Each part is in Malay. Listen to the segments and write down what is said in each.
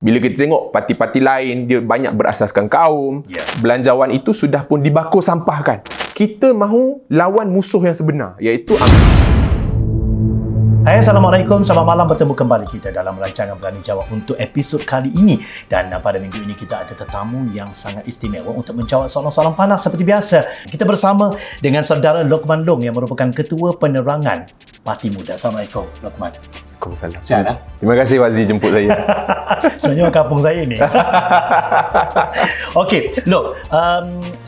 Bila kita tengok parti-parti lain, dia banyak berasaskan kaum. Belanjawan itu sudah pun dibakur sampahkan. Kita mahu lawan musuh yang sebenar, iaitu Hai, Assalamualaikum. Selamat malam, bertemu kembali kita dalam rancangan Berani Jawab untuk episod kali ini. Dan pada minggu ini kita ada tetamu yang sangat istimewa untuk menjawab soalan-soalan panas seperti biasa. Kita bersama dengan saudara Lokman Long yang merupakan Ketua Penerangan Parti Muda. Assalamualaikum, Lokman. Waalaikumsalam. Sihat, tak? Terima kasih Wazi jemput saya. Sebenarnya kampung saya ni. Okey, Lok,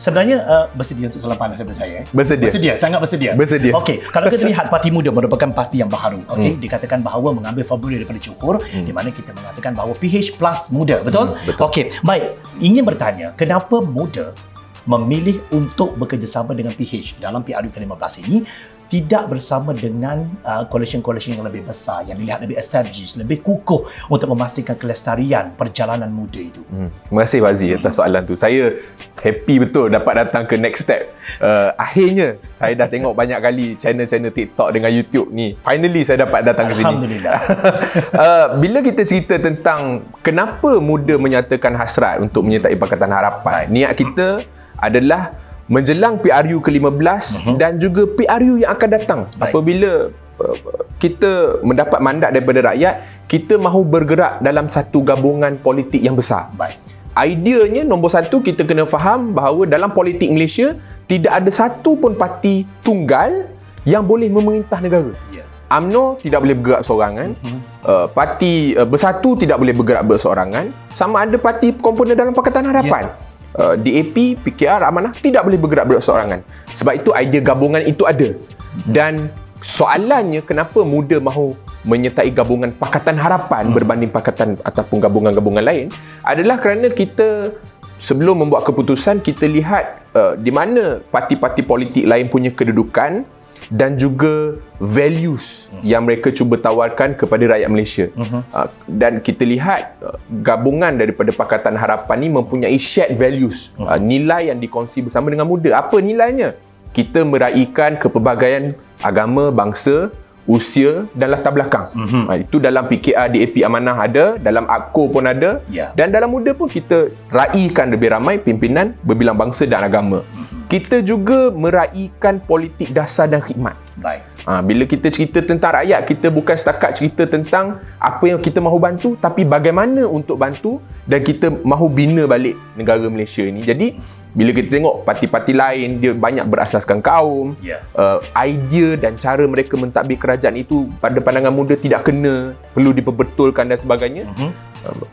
sebenarnya bersedia untuk soalan panas daripada saya? Bersedia. Sangat bersedia. Okey, kalau kita lihat Parti Muda merupakan parti yang baharu. Okey, dikatakan bahawa mengambil formula daripada Johor, di mana kita mengatakan bahawa PH plus muda, betul? Betul. Okey, baik. Ingin bertanya, kenapa muda memilih untuk bekerjasama dengan PH dalam PRU ke-15 ini tidak bersama dengan coalition-coalition yang lebih besar, yang dilihat lebih established, lebih kukuh untuk memastikan kelestarian perjalanan muda itu? Terima kasih Wazi atas soalan tu. Saya happy betul dapat datang ke next step. Akhirnya saya dah tengok banyak kali channel-channel TikTok dengan YouTube ni. Finally saya dapat datang ke sini. Alhamdulillah. Bila kita cerita tentang kenapa muda menyatakan hasrat untuk menyertai Pakatan Harapan, niat kita adalah menjelang PRU ke-15 dan juga PRU yang akan datang. Apabila kita mendapat mandat daripada rakyat, kita mahu bergerak dalam satu gabungan politik yang besar. Ideanya nombor satu, kita kena faham bahawa dalam politik Malaysia tidak ada satu pun parti tunggal yang boleh memerintah negara. UMNO tidak boleh bergerak seorangan, parti Bersatu tidak boleh bergerak berseorangan, sama ada parti komponen dalam Pakatan Harapan. DAP, PKR, Amanah tidak boleh bergerak berseorangan. Sebab itu idea gabungan itu ada. Dan soalannya, kenapa muda mahu menyertai gabungan Pakatan Harapan berbanding pakatan ataupun gabungan-gabungan lain, adalah kerana kita sebelum membuat keputusan, kita lihat di mana parti-parti politik lain punya kedudukan dan juga values yang mereka cuba tawarkan kepada rakyat Malaysia. Dan kita lihat gabungan daripada Pakatan Harapan ni mempunyai shared values, nilai yang dikongsi bersama dengan muda. Apa nilainya? Kita meraihkan kepelbagaian agama, bangsa, usia dan latar belakang. Itu dalam PKR, DAP, Amanah ada, dalam AKO pun ada, dan dalam muda pun kita raihkan lebih ramai pimpinan berbilang bangsa dan agama. Kita juga meraihkan politik dasar dan khidmat. Bila kita cerita tentang rakyat, kita bukan setakat cerita tentang apa yang kita mahu bantu, tapi bagaimana untuk bantu dan kita mahu bina balik negara Malaysia ini. Jadi bila kita tengok parti-parti lain, dia banyak berasaskan kaum, idea dan cara mereka mentadbir kerajaan itu pada pandangan muda tidak kena, perlu diperbetulkan dan sebagainya.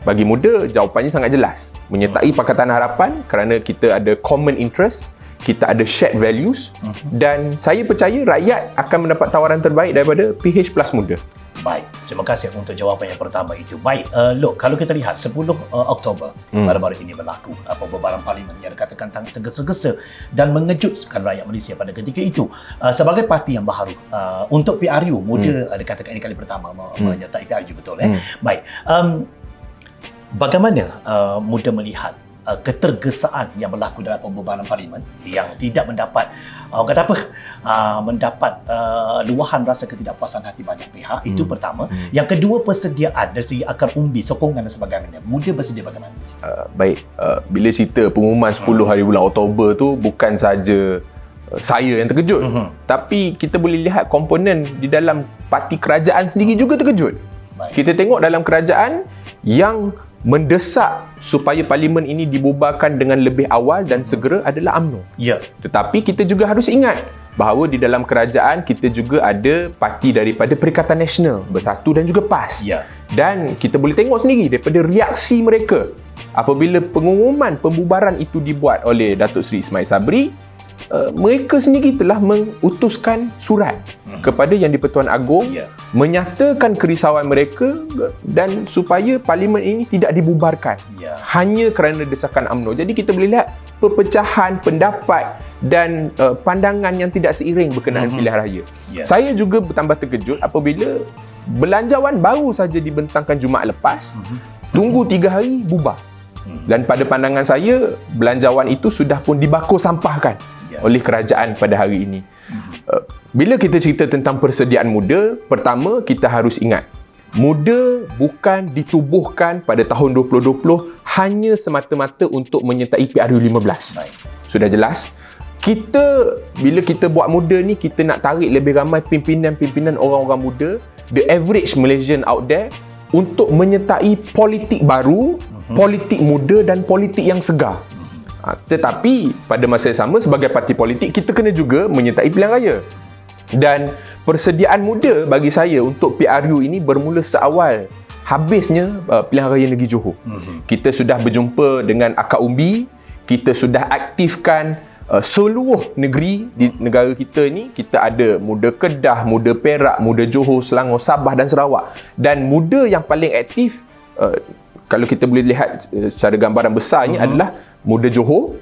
Bagi muda, jawapannya sangat jelas. Menyertai Pakatan Harapan kerana kita ada common interest, kita ada shared values, dan saya percaya rakyat akan mendapat tawaran terbaik daripada PH plus muda. Baik, terima kasih untuk jawapan yang pertama itu. Baik, Lok, kalau kita lihat 10 Oktober baru-baru ini berlaku pembubaran parlimen yang dikatakan tergesa-gesa dan mengejutkan rakyat Malaysia pada ketika itu. Sebagai parti yang baharu, untuk PRU, muda dikatakan ini kali pertama menyertai PRU, betul? Baik, bagaimana muda melihat ketergesaan yang berlaku dalam pembubaran parlimen yang tidak mendapat luahan rasa ketidakpuasan hati banyak pihak. Itu pertama. Yang kedua, persediaan dari segi akar umbi, sokongan dan sebagainya. Muda bersedia bagaimana? Baik, bila cerita pengumuman 10 hari bulan Oktober tu, bukan saja saya yang terkejut, tapi kita boleh lihat komponen di dalam parti kerajaan sendiri juga terkejut. Kita tengok dalam kerajaan yang mendesak supaya parlimen ini dibubarkan dengan lebih awal dan segera adalah UMNO. Tetapi kita juga harus ingat bahawa di dalam kerajaan kita juga ada parti daripada Perikatan Nasional, Bersatu dan juga PAS. Dan kita boleh tengok sendiri daripada reaksi mereka apabila pengumuman pembubaran itu dibuat oleh Datuk Seri Ismail Sabri. Mereka sendiri telah mengutuskan surat kepada Yang di-Pertuan Agong menyatakan kerisauan mereka dan supaya parlimen ini tidak dibubarkan hanya kerana desakan UMNO. Jadi kita boleh lihat perpecahan pendapat dan pandangan yang tidak seiring berkenaan pilihan raya. Saya juga bertambah terkejut apabila belanjawan baru saja dibentangkan Jumaat lepas, tunggu 3 hari bubar. Dan pada pandangan saya, belanjawan itu sudah pun dibakur sampahkan oleh kerajaan pada hari ini. Bila kita cerita tentang persediaan muda, pertama kita harus ingat muda bukan ditubuhkan pada tahun 2020 hanya semata-mata untuk menyertai PRU 15. Baik. Sudah jelas? Bila kita buat muda ni, kita nak tarik lebih ramai pimpinan-pimpinan orang-orang muda, the average Malaysian out there, untuk menyertai politik baru, politik muda dan politik yang segar. Tetapi pada masa yang sama, sebagai parti politik, kita kena juga menyertai pilihan raya. Dan persediaan muda bagi saya untuk PRU ini bermula seawal habisnya pilihan raya negeri Johor. Kita sudah berjumpa dengan akak umbi, kita sudah aktifkan seluruh negeri di negara kita ni. Kita ada muda Kedah, muda Perak, muda Johor, Selangor, Sabah dan Sarawak. Dan muda yang paling aktif, kalau kita boleh lihat secara gambaran besarnya, adalah muda Johor,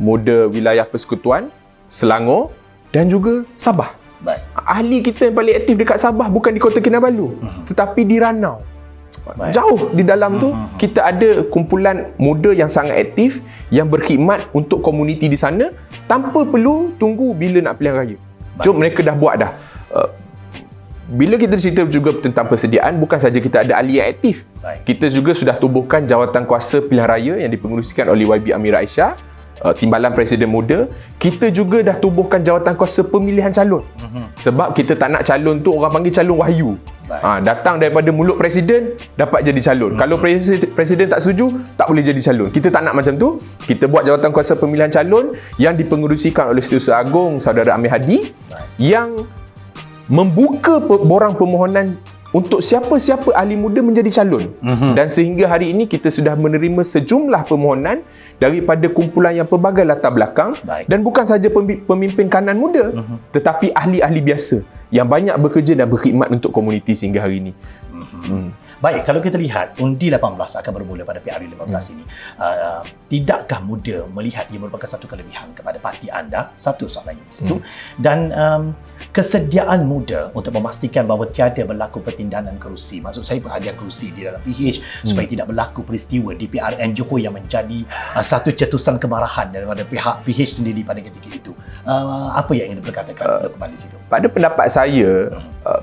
muda wilayah persekutuan, Selangor dan juga Sabah. Baik. Ahli kita yang paling aktif dekat Sabah bukan di Kota Kinabalu, tetapi di Ranau. Baik. Jauh di dalam tu kita ada kumpulan muda yang sangat aktif, yang berkhidmat untuk komuniti di sana tanpa perlu tunggu bila nak pilihan raya. Jom, mereka dah buat dah. Bila kita cerita juga tentang persediaan, bukan saja kita ada ahli yang aktif. Baik. Kita juga sudah tubuhkan jawatan kuasa pilihan raya yang dipengerusikan oleh YB Amira Aisyah, Timbalan Presiden Muda. Kita juga dah tubuhkan jawatan kuasa pemilihan calon. Sebab kita tak nak calon tu orang panggil calon wahyu. Datang daripada mulut presiden, dapat jadi calon. Kalau presiden tak setuju, tak boleh jadi calon. Kita tak nak macam tu. Kita buat jawatan kuasa pemilihan calon yang dipengerusikan oleh Setiausaha Agung Saudara Amir Hadi, yang membuka borang permohonan untuk siapa-siapa ahli muda menjadi calon. Dan sehingga hari ini kita sudah menerima sejumlah permohonan daripada kumpulan yang pelbagai latar belakang. Baik. Dan bukan saja pemimpin kanan muda, tetapi ahli-ahli biasa yang banyak bekerja dan berkhidmat untuk komuniti sehingga hari ini. Baik, kalau kita lihat undi 18 akan bermula pada PRU 15 ini, tidakkah muda melihat ia merupakan satu kelebihan kepada parti anda? Satu soalan itu. Dan kesediaan muda untuk memastikan bahawa tiada berlaku pertindahan kerusi, maksud saya perhadian kerusi di dalam PH, supaya tidak berlaku peristiwa di PRN Johor yang menjadi satu cetusan kemarahan daripada pihak PH sendiri pada ketika itu. Apa yang ingin diperkatakan kembali situ? Pada pendapat saya,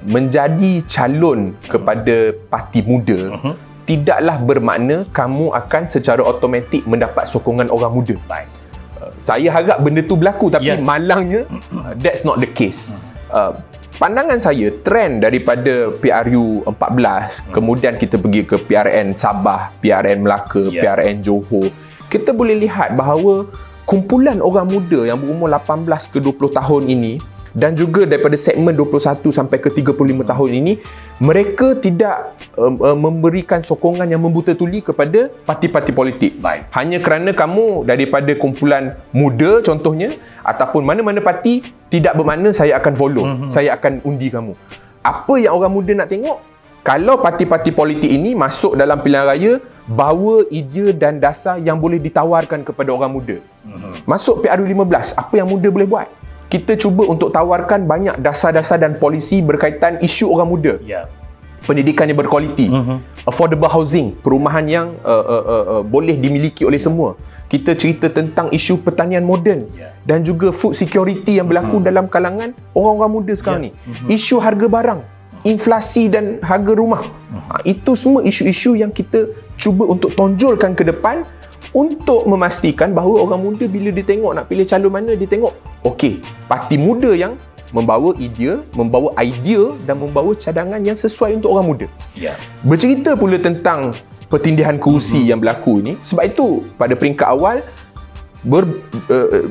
menjadi calon kepada parti muda tidaklah bermakna kamu akan secara automatik mendapat sokongan orang muda. Baik. Saya harap benda tu berlaku, tapi malangnya that's not the case. Pandangan saya, trend daripada PRU 14, kemudian kita pergi ke PRN Sabah, PRN Melaka, PRN Johor, kita boleh lihat bahawa kumpulan orang muda yang berumur 18 ke 20 tahun ini, dan juga daripada segmen 21 sampai ke 35 tahun ini, mereka tidak memberikan sokongan yang membuta tuli kepada parti-parti politik. Baik. Hanya kerana kamu daripada kumpulan muda contohnya, ataupun mana-mana parti, tidak bermakna saya akan follow, saya akan undi kamu. Apa yang orang muda nak tengok? Kalau parti-parti politik ini masuk dalam pilihan raya, bawa idea dan dasar yang boleh ditawarkan kepada orang muda. Masuk PRU 15, apa yang muda boleh buat? Kita cuba untuk tawarkan banyak dasar-dasar dan polisi berkaitan isu orang muda. Pendidikan yang berkualiti, affordable housing, perumahan yang boleh dimiliki oleh semua. Kita cerita tentang isu pertanian moden dan juga food security yang berlaku dalam kalangan orang-orang muda sekarang ni. Isu harga barang, inflasi dan harga rumah. Itu semua isu-isu yang kita cuba untuk tonjolkan ke depan, untuk memastikan bahawa orang muda bila dia tengok nak pilih calon mana, dia tengok okey, parti muda yang membawa idea dan membawa cadangan yang sesuai untuk orang muda. Bercerita pula tentang pertindihan kerusi yang berlaku ni, sebab itu pada peringkat awal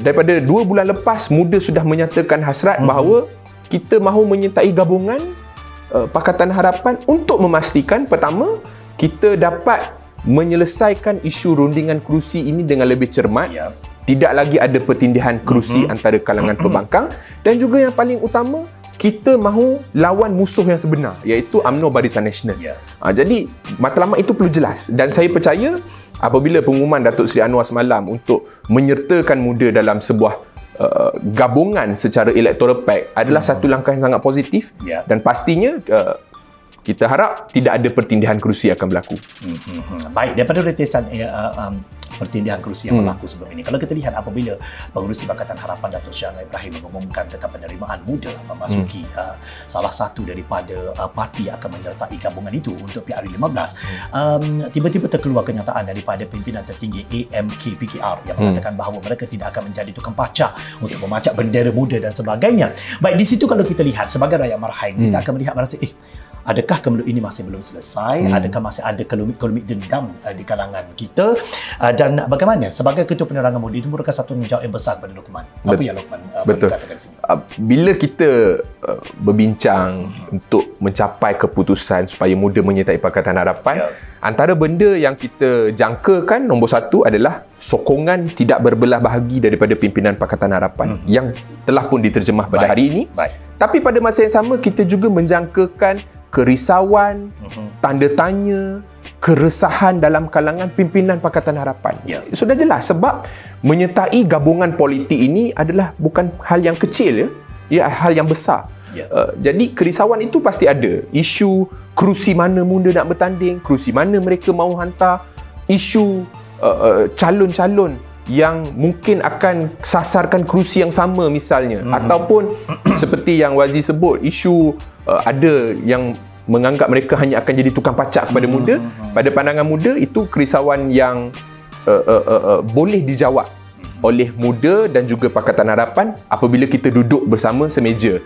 daripada 2 bulan lepas, muda sudah menyatakan hasrat bahawa kita mahu menyertai gabungan Pakatan Harapan untuk memastikan, pertama, kita dapat menyelesaikan isu rundingan kerusi ini dengan lebih cermat. Tidak lagi ada pertindihan kerusi antara kalangan pembangkang, dan juga yang paling utama, kita mahu lawan musuh yang sebenar, iaitu UMNO Barisan Nasional. Jadi matlamat itu perlu jelas, dan saya percaya apabila pengumuman Datuk Seri Anwar semalam untuk menyertakan muda dalam sebuah gabungan secara electoral pact adalah satu langkah yang sangat positif, dan pastinya kita harap tidak ada pertindihan kerusi akan berlaku. Baik, daripada rentesan pertindihan kerusi yang berlaku sebelum ini. Kalau kita lihat apabila pengerusi Pakatan Harapan Datuk Seri Anwar Ibrahim mengumumkan tentang penerimaan muda memasuki salah satu daripada parti yang akan menyertai gabungan itu untuk PRU15, tiba-tiba terkeluar kenyataan daripada pimpinan tertinggi AMK PKR yang mengatakan bahawa mereka tidak akan menjadi tukang pacak untuk memacak bendera muda dan sebagainya. Baik, di situ kalau kita lihat sebagai rakyat Marhain, kita akan melihat merasa adakah kemeluk ini masih belum selesai? Adakah masih ada kelumit dendam di kalangan kita? Dan bagaimana sebagai Ketua Penerangan Muda itu merupakan satu tanggungjawab yang besar kepada Luqman. Apa yang Luqman katakan di sini? Bila kita berbincang untuk mencapai keputusan supaya muda menyertai Pakatan Harapan, antara benda yang kita jangkakan nombor satu adalah sokongan tidak berbelah bahagi daripada pimpinan Pakatan Harapan yang telah pun diterjemah pada hari ini. Tapi pada masa yang sama kita juga menjangkakan kerisauan, tanda tanya, keresahan dalam kalangan pimpinan Pakatan Harapan. Sudah jelas sebab menyertai gabungan politik ini adalah bukan hal yang kecil, ya, hal yang besar. Jadi kerisauan itu pasti ada. Isu kerusi mana muda nak bertanding, kerusi mana mereka mahu hantar, isu calon-calon yang mungkin akan sasarkan kerusi yang sama misalnya, ataupun seperti yang Wazi sebut, isu ada yang menganggap mereka hanya akan jadi tukang pacak kepada muda. Pada pandangan muda itu kerisauan yang boleh dijawab oleh muda dan juga Pakatan Harapan apabila kita duduk bersama semeja.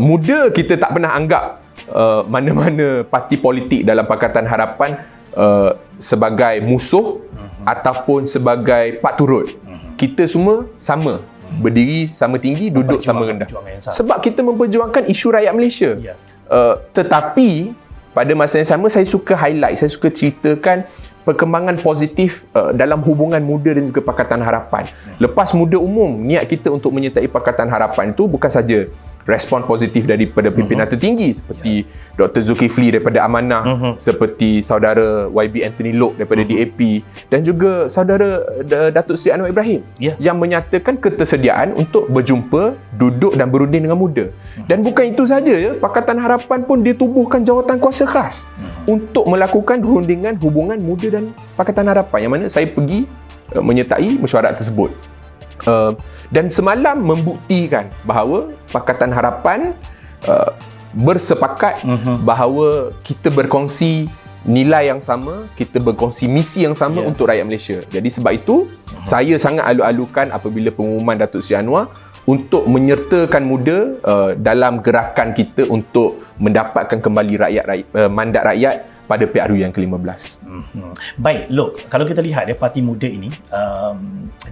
Muda kita tak pernah anggap mana-mana parti politik dalam Pakatan Harapan sebagai musuh ataupun sebagai pak turut. Kita semua sama, berdiri sama tinggi, duduk sama rendah. Sebab kita memperjuangkan isu rakyat Malaysia. Tetapi pada masa yang sama saya suka highlight, saya suka ceritakan perkembangan positif dalam hubungan muda dan juga Pakatan Harapan. Lepas muda umum, niat kita untuk menyertai Pakatan Harapan itu bukan saja respon positif daripada pimpinan tertinggi seperti Dr. Zulkifli daripada Amanah, seperti saudara YB Anthony Loke daripada DAP, dan juga saudara Datuk Seri Anwar Ibrahim yang menyatakan ketersediaan untuk berjumpa, duduk dan berunding dengan muda. Dan bukan itu saja, ya, Pakatan Harapan pun ditubuhkan jawatan kuasa khas untuk melakukan rundingan hubungan muda dan Pakatan Harapan, yang mana saya pergi menyertai mesyuarat tersebut. Dan semalam membuktikan bahawa Pakatan Harapan bersepakat bahawa kita berkongsi nilai yang sama, kita berkongsi misi yang sama untuk rakyat Malaysia. Jadi sebab itu saya sangat alu-alukan apabila pengumuman Datuk Seri Anwar untuk menyertakan muda dalam gerakan kita untuk mendapatkan kembali mandat rakyat pada PRU yang ke-15. Baik, look, kalau kita lihat Parti Muda ini,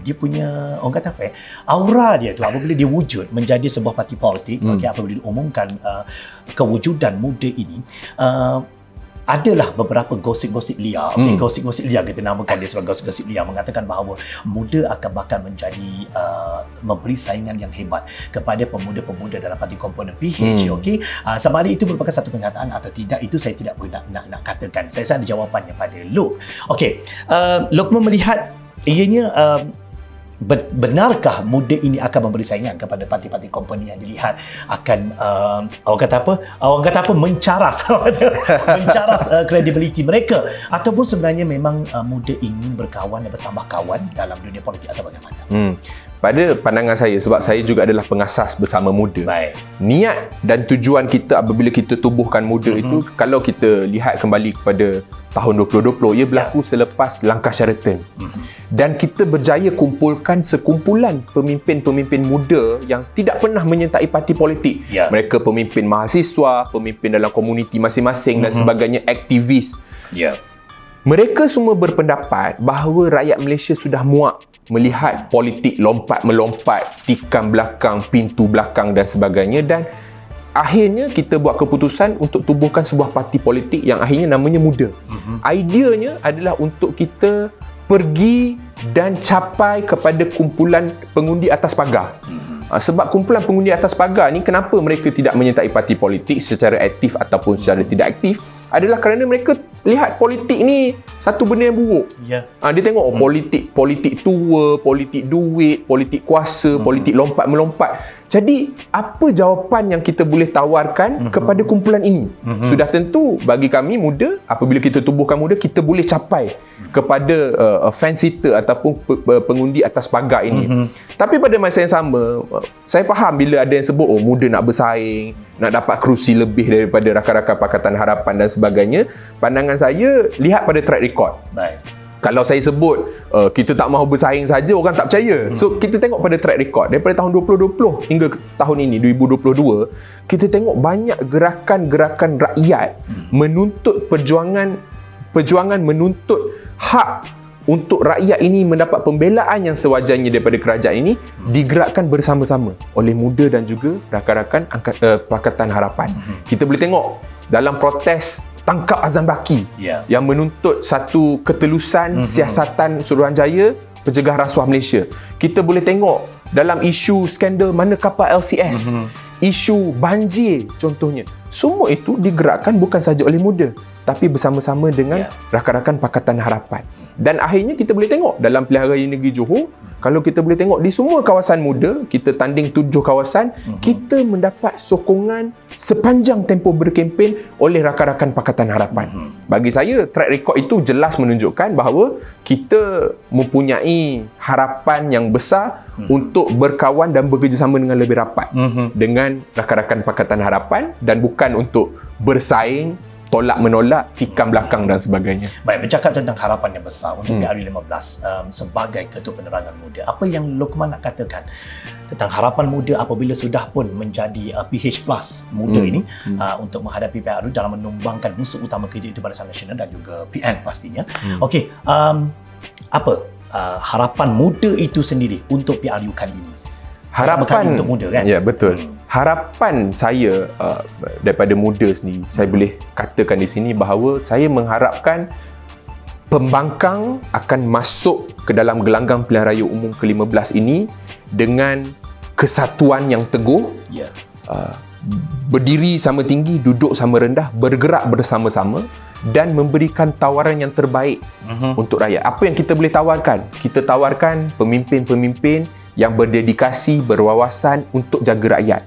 dia punya, orang kata apa, aura dia tu apabila dia wujud menjadi sebuah parti politik, apabila diumumkan kewujudan muda ini, adalah beberapa gosip-gosip liar. Gosip-gosip liar, kita namakan dia sebagai gosip-gosip liar, mengatakan bahawa muda akan bahkan menjadi memberi saingan yang hebat kepada pemuda-pemuda dalam parti komponen PH. Sama ada itu merupakan satu kenyataan atau tidak, itu saya tidak nak katakan. Saya ada jawapannya pada Luke. Luqman melihat ianya benarkah muda ini akan memberi saingan kepada parti-parti komponen yang dilihat akan orang kata apa mencaras kredibiliti mereka, ataupun sebenarnya memang muda ingin berkawan dan bertambah kawan dalam dunia politik atau bagaimana? Pada pandangan saya, sebab saya juga adalah pengasas bersama muda. Niat dan tujuan kita apabila kita tubuhkan muda itu, kalau kita lihat kembali kepada tahun 2020, ia berlaku selepas langkah Sheraton. Dan kita berjaya kumpulkan sekumpulan pemimpin-pemimpin muda yang tidak pernah menyertai parti politik. Mereka pemimpin mahasiswa, pemimpin dalam komuniti masing-masing dan sebagainya, aktivis. Mereka semua berpendapat bahawa rakyat Malaysia sudah muak melihat politik lompat-melompat, tikam belakang, pintu belakang dan sebagainya, dan akhirnya kita buat keputusan untuk tubuhkan sebuah parti politik yang akhirnya namanya Muda. Ideanya adalah untuk kita pergi dan capai kepada kumpulan pengundi atas pagar. Sebab kumpulan pengundi atas pagar ni, kenapa mereka tidak menyertai parti politik secara aktif ataupun secara tidak aktif, adalah kerana mereka lihat politik ni satu benda yang buruk. Dia tengok politik tua, politik duit, politik kuasa, politik lompat-melompat. Jadi apa jawapan yang kita boleh tawarkan kepada kumpulan ini? Sudah tentu bagi kami muda, apabila kita tubuhkan muda, kita boleh capai kepada fence sitter ataupun pengundi atas pagar ini. Tapi pada masa yang sama, saya faham bila ada yang sebut muda nak bersaing, nak dapat kerusi lebih daripada rakan-rakan Pakatan Harapan dan sebagainya. Pandangan saya, lihat pada track record. Baik. Kalau saya sebut kita tak mahu bersaing saja, orang tak percaya. So kita tengok pada track record daripada tahun 2020 hingga tahun ini 2022, kita tengok banyak gerakan-gerakan rakyat menuntut perjuangan menuntut hak untuk rakyat ini mendapat pembelaan yang sewajarnya daripada kerajaan ini digerakkan bersama-sama oleh muda dan juga rakan-rakan Pakatan Harapan. Kita boleh tengok dalam protes tangkap Azam Baki yang menuntut satu ketelusan siasatan Suruhanjaya pencegah rasuah Malaysia. Kita boleh tengok dalam isu skandal mana kapal LCS, isu banjir contohnya. Semua itu digerakkan bukan sahaja oleh muda, tapi bersama-sama dengan rakan-rakan Pakatan Harapan. Dan akhirnya kita boleh tengok dalam pilihan raya negeri Johor, kalau kita boleh tengok di semua kawasan muda, kita tanding 7 kawasan, kita mendapat sokongan sepanjang tempoh berkempen oleh rakan-rakan Pakatan Harapan. Bagi saya, track record itu jelas menunjukkan bahawa kita mempunyai harapan yang besar untuk berkawan dan bekerjasama dengan lebih rapat dengan rakan-rakan Pakatan Harapan dan bukan untuk bersaing, tolak menolak, tikam belakang dan sebagainya. Baik, bercakap tentang harapan yang besar untuk PRU15 sebagai Ketua Penerangan Muda, apa yang Lokman nak katakan tentang harapan muda apabila sudah pun menjadi PH Plus muda ini untuk menghadapi PRU dalam menumbangkan musuh utama kita itu Barisan Nasional dan juga PN pastinya. Okey, apa harapan muda itu sendiri untuk PRU kali ini? Harapan untuk muda kan? Ya, betul. Harapan saya daripada muda sendiri, saya boleh katakan di sini bahawa saya mengharapkan pembangkang akan masuk ke dalam gelanggang pilihan raya umum ke-15 ini dengan kesatuan yang teguh, berdiri sama tinggi, duduk sama rendah, bergerak bersama-sama dan memberikan tawaran yang terbaik untuk rakyat. Apa yang kita boleh tawarkan? Kita tawarkan pemimpin-pemimpin yang berdedikasi, berwawasan untuk jaga rakyat.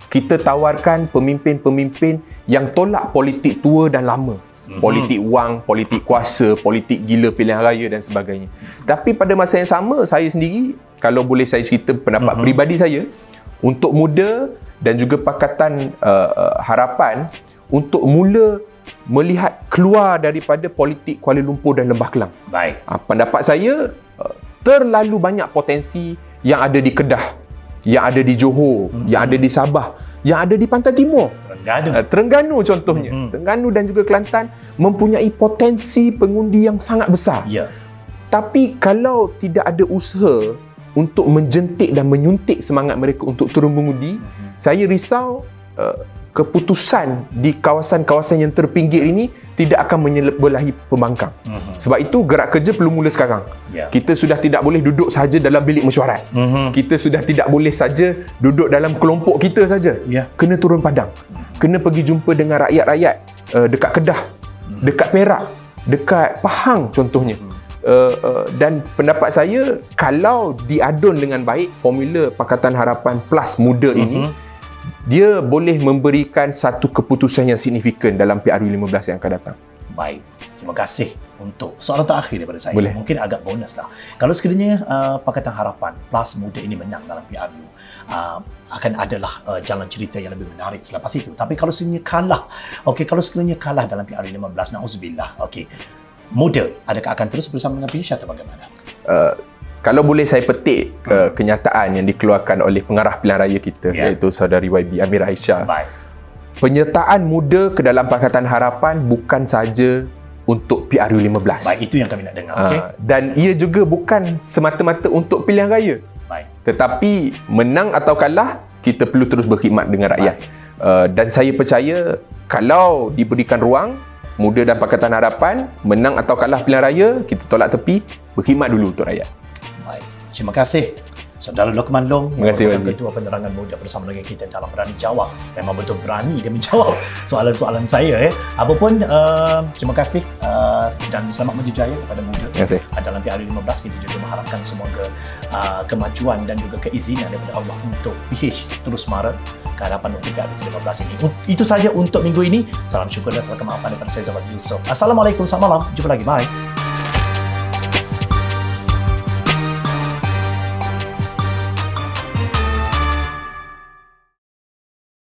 Kita tawarkan pemimpin-pemimpin yang tolak politik tua dan lama. Politik wang, politik kuasa, politik gila pilihan raya dan sebagainya. Tapi pada masa yang sama, saya sendiri, kalau boleh saya cerita pendapat peribadi saya, untuk muda dan juga Pakatan Harapan, untuk mula melihat keluar daripada politik Kuala Lumpur dan Lembah Kelang. Baik. Pendapat saya, terlalu banyak potensi yang ada di Kedah, yang ada di Johor, yang ada di Sabah, yang ada di Pantai Timur. Terengganu contohnya. Terengganu dan juga Kelantan mempunyai potensi pengundi yang sangat besar. Tapi kalau tidak ada usaha untuk menjentik dan menyuntik semangat mereka untuk turun mengundi, saya risau keputusan di kawasan-kawasan yang terpinggir ini tidak akan menyebelahi pembangkang. Sebab itu gerak kerja perlu mula sekarang. Kita sudah tidak boleh duduk saja dalam bilik mesyuarat. Kita sudah tidak boleh saja duduk dalam kelompok kita saja. Kena turun padang. Kena pergi jumpa dengan rakyat-rakyat dekat Kedah, dekat Perak, dekat Pahang contohnya. Dan pendapat saya, kalau diadun dengan baik formula Pakatan Harapan Plus muda ini, dia boleh memberikan satu keputusan yang signifikan dalam PRU15 yang akan datang. Baik, terima kasih untuk soalan terakhir daripada saya. Boleh. Mungkin agak bonus lah. Kalau sekiranya Pakatan Harapan Plus muda ini menang dalam PRU, akan adalah jalan cerita yang lebih menarik selepas itu. Tapi kalau sekiranya kalah, kalau sekiranya kalah dalam PRU15, na'udzubillah, muda, adakah akan terus bersama dengan PH atau bagaimana? Kalau boleh saya petik kenyataan yang dikeluarkan oleh pengarah pilihan raya kita, iaitu saudari YB Amir Aisyah. Baik. Penyertaan muda ke dalam Pakatan Harapan bukan saja untuk PRU15. Baik, itu yang kami nak dengar. Dan ia juga bukan semata-mata untuk pilihan raya. Baik. Tetapi menang atau kalah, kita perlu terus berkhidmat dengan rakyat. Dan saya percaya kalau diberikan ruang, muda dan Pakatan Harapan menang atau kalah pilihan raya, kita tolak tepi, berkhidmat dulu untuk rakyat. Baik. Terima kasih Saudara Lokman Long, Terima kasih, Ketua Penerangan Muda bersama dengan kita dalam Berani Jawab. Memang betul berani dia menjawab soalan-soalan saya. Apapun, terima kasih dan selamat berjaya kepada muda. Terima kasih. Dalam PRU15 kita juga mengharapkan semoga kemajuan dan juga keizinan daripada Allah untuk PH terus mara ke hadapan untuk PRU15 ini. Itu saja untuk minggu ini. Salam syukur dan salam kemaafan daripada saya Zawaz Yusof. Assalamualaikum, selamat malam. Jumpa lagi. Bye.